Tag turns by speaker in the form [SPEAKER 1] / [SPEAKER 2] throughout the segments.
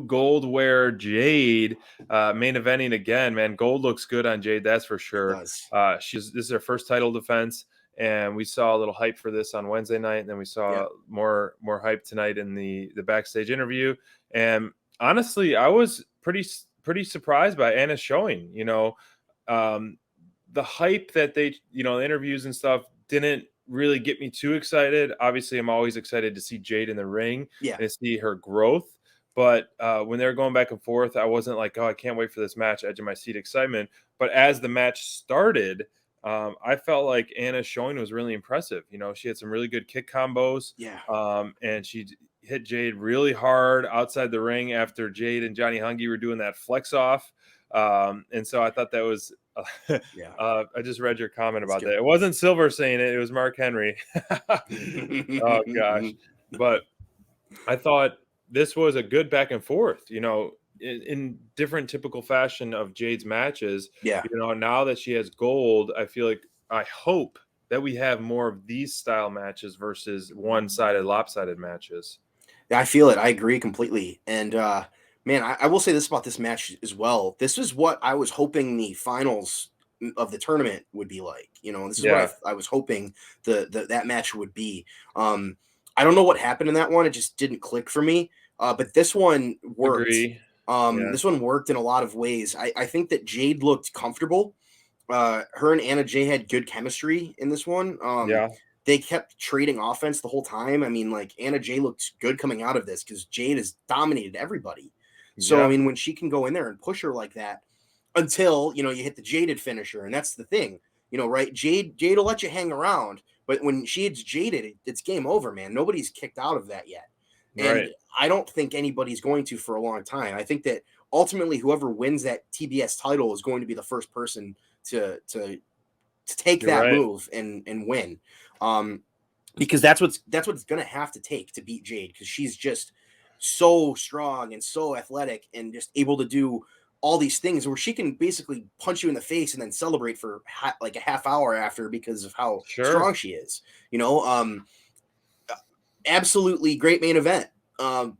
[SPEAKER 1] gold wear Jade main eventing again, man. Gold looks good on Jade, that's for sure.
[SPEAKER 2] does.
[SPEAKER 1] This is her first title defense, and we saw a little hype for this on Wednesday night, and then we saw more hype tonight in the backstage interview. And honestly, I was pretty surprised by Anna's showing. The hype that they, interviews and stuff didn't really get me too excited. Obviously, I'm always excited to see Jade in the ring and to see her growth. But when they were going back and forth, I wasn't like, oh, I can't wait for this match, edge of my seat excitement. But as the match started, I felt like Anna's showing was really impressive. She had some really good kick combos. And she hit Jade really hard outside the ring after Jade and Johnny Hungy were doing that flex off. And so I thought that was I just read your comment about that. It wasn't Silver saying it was Mark Henry. Oh gosh. But I thought this was a good back and forth, in different typical fashion of Jade's matches. Now that she has gold, I hope that we have more of these style matches versus one-sided lopsided matches.
[SPEAKER 2] I feel it. I agree completely. And man, I will say this about this match as well. This is what I was hoping the finals of the tournament would be like. This is what I was hoping that match would be. I don't know what happened in that one. It just didn't click for me. But this one worked. This one worked in a lot of ways. I think that Jade looked comfortable. Her and Anna Jay had good chemistry in this one. They kept trading offense the whole time. I mean, like Anna Jay looked good coming out of this because Jade has dominated everybody. So, I mean, when she can go in there and push her like that until, you hit the jaded finisher. And that's the thing, right? Jade will let you hang around. But when she hits jaded, it's game over, man. Nobody's kicked out of that yet. And I don't think anybody's going to for a long time. I think that ultimately whoever wins that TBS title is going to be the first person to take that move and win. Because that's what's going to have to take to beat Jade, because she's just so strong and so athletic and just able to do all these things where she can basically punch you in the face and then celebrate for like a half hour after because of how strong she is. Absolutely great main event. I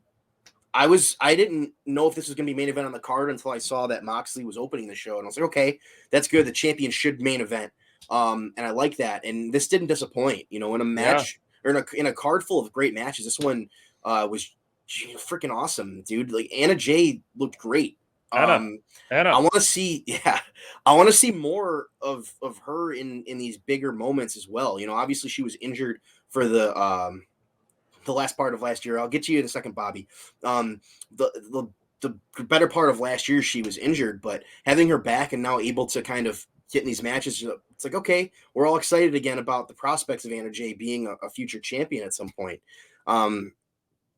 [SPEAKER 2] didn't know if this was going to be main event on the card until I saw that Moxley was opening the show, and I was like, okay, that's good. The champion should main event. And I like that. And this didn't disappoint, in a match or in a card full of great matches. This one was freaking awesome, dude. Like Anna Jay looked great.
[SPEAKER 1] Anna.
[SPEAKER 2] I want to see more of her in these bigger moments as well. Obviously she was injured for the last part of last year. I'll get to you in a second, Bobby. The better part of last year she was injured, but having her back and now able to kind of get in these matches, it's like, okay, we're all excited again about the prospects of Anna Jay being a future champion at some point.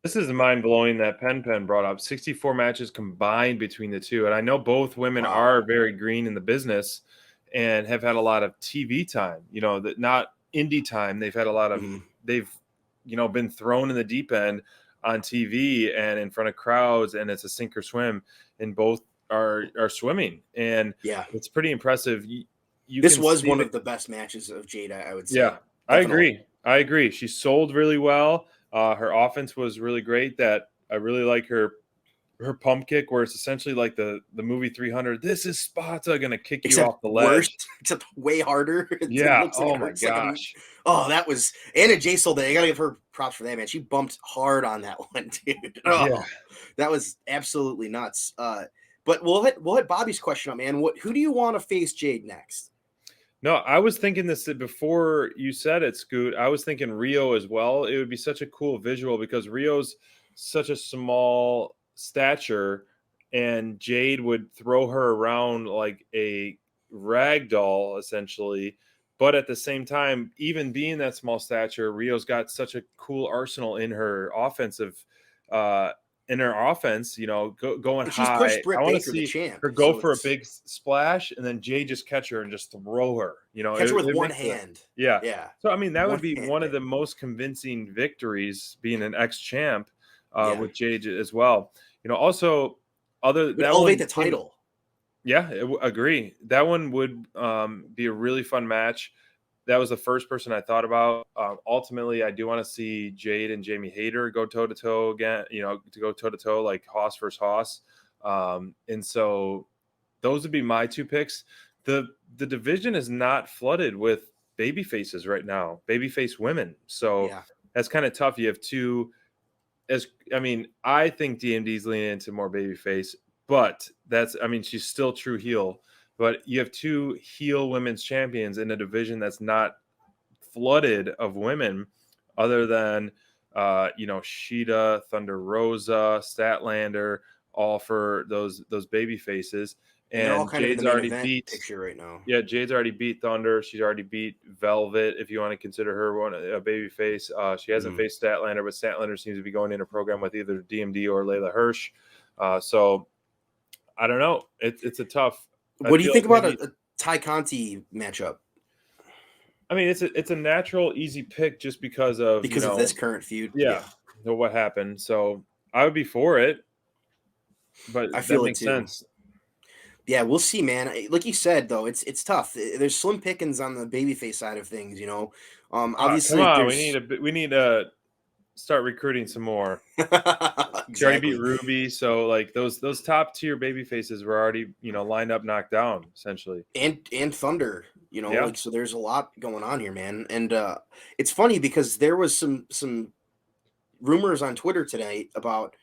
[SPEAKER 1] This is mind-blowing that Pen brought up 64 matches combined between the two. And I know both women are very green in the business and have had a lot of TV time, that not indie time. They've had a lot of, they've, been thrown in the deep end on TV and in front of crowds, and it's a sink or swim, and both are swimming. And it's pretty impressive.
[SPEAKER 2] This was one of the best matches of Jade, I would say.
[SPEAKER 1] Yeah, definitely. I agree. She sold really well. Her offense was really great. That I really like her pump kick, where it's essentially like the movie 300. This is Sparta gonna kick you off the ledge,
[SPEAKER 2] except way harder.
[SPEAKER 1] Yeah. Oh my gosh.
[SPEAKER 2] That was Anna Jay sold that. I gotta give her props for that, man. She bumped hard on that one, dude. That was absolutely nuts. But we'll hit Bobby's question up, man. Who do you want to face Jade next?
[SPEAKER 1] No, I was thinking this before you said it, Scoot. I was thinking Rio as well. It would be such a cool visual because Rio's such a small stature, and Jade would throw her around like a rag doll, essentially. But at the same time, even being that small stature, Rio's got such a cool arsenal in her offensive going high. I want to see her go for a big splash and then Jay just catch her and just throw her.
[SPEAKER 2] Catch her with one hand.
[SPEAKER 1] Yeah. So I mean, that would be one of the most convincing victories, being an ex-champ with Jade as well. Also
[SPEAKER 2] elevate the title.
[SPEAKER 1] Yeah, agree. That one would be a really fun match. that was the first person I thought about. Ultimately, I do want to see Jade and Jamie Hayter go toe to toe again. To go toe to toe like Hoss versus Hoss. And so those would be my two picks. The division is not flooded with baby faces right now, babyface women. So that's kind of tough. You have two. I think DMD's leaning into more babyface, but she's still true heel. But you have two heel women's champions in a division that's not flooded of women, other than Sheeta, Thunder Rosa, Statlander, all for those baby faces.
[SPEAKER 2] And they're all kind
[SPEAKER 1] Jade's
[SPEAKER 2] of in the
[SPEAKER 1] already
[SPEAKER 2] main event
[SPEAKER 1] beat
[SPEAKER 2] picture right now.
[SPEAKER 1] Yeah, Jade's already beat Thunder. She's already beat Velvet, if you want to consider her a baby face. She hasn't faced Statlander, but Statlander seems to be going in a program with either DMD or Layla Hirsch. So I don't know. It's a tough.
[SPEAKER 2] What do you think about a Ty Conti matchup?
[SPEAKER 1] It's a natural, easy pick just because of
[SPEAKER 2] this current feud.
[SPEAKER 1] Yeah. What happened. So I would be for it, but
[SPEAKER 2] I feel
[SPEAKER 1] that makes sense.
[SPEAKER 2] Yeah, we'll see, man. Like you said, though, it's tough. There's slim pickings on the babyface side of things, Obviously,
[SPEAKER 1] come on, we need to start recruiting some more.
[SPEAKER 2] Exactly.
[SPEAKER 1] She already beat Ruby, so like those top tier baby faces were already lined up, knocked down essentially.
[SPEAKER 2] And Thunder, so there's a lot going on here, man. And it's funny because there was some rumors on Twitter tonight about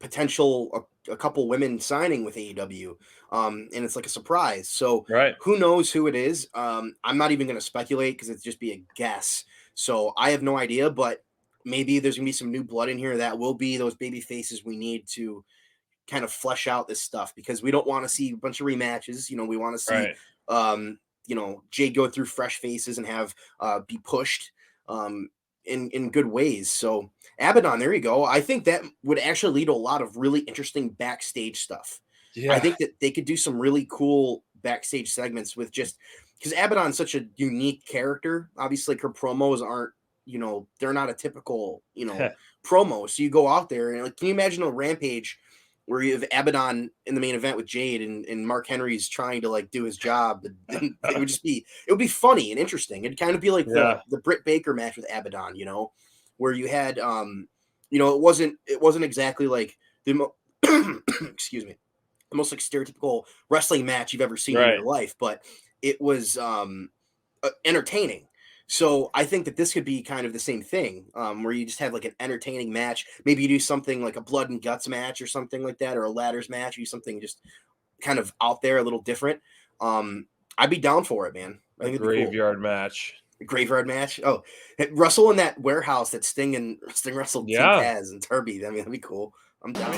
[SPEAKER 2] potential a couple women signing with AEW, and it's like a surprise. So who knows who it is? I'm not even going to speculate because it'd just be a guess. So I have no idea, but maybe there's gonna be some new blood in here that will be those baby faces we need to kind of flesh out this stuff, because we don't want to see a bunch of rematches. We want to see Jade go through fresh faces and have be pushed in good ways. So Abaddon, there you go. I think that would actually lead to a lot of really interesting backstage stuff. Yeah. I think that they could do some really cool backstage segments with just because Abaddon's such a unique character. Obviously, her promos aren't, they're not a typical, promo. So you go out there and can you imagine a Rampage where you have Abaddon in the main event with Jade and Mark Henry's trying to do his job? It would be funny and interesting. It'd kind of be like the Britt Baker match with Abaddon, where you had, it wasn't exactly like the excuse me, the most stereotypical wrestling match you've ever seen in your life, but it was entertaining. So I think that this could be kind of the same thing, where you just have an entertaining match. Maybe you do something like a blood and guts match or something like that, or a ladders match, or something just kind of out there, a little different. I'd be down for it, man. I think
[SPEAKER 1] graveyard match.
[SPEAKER 2] Graveyard match. Oh, Russell in that warehouse that Sting wrestled Team Taz and Turby. That'd be cool. I'm down.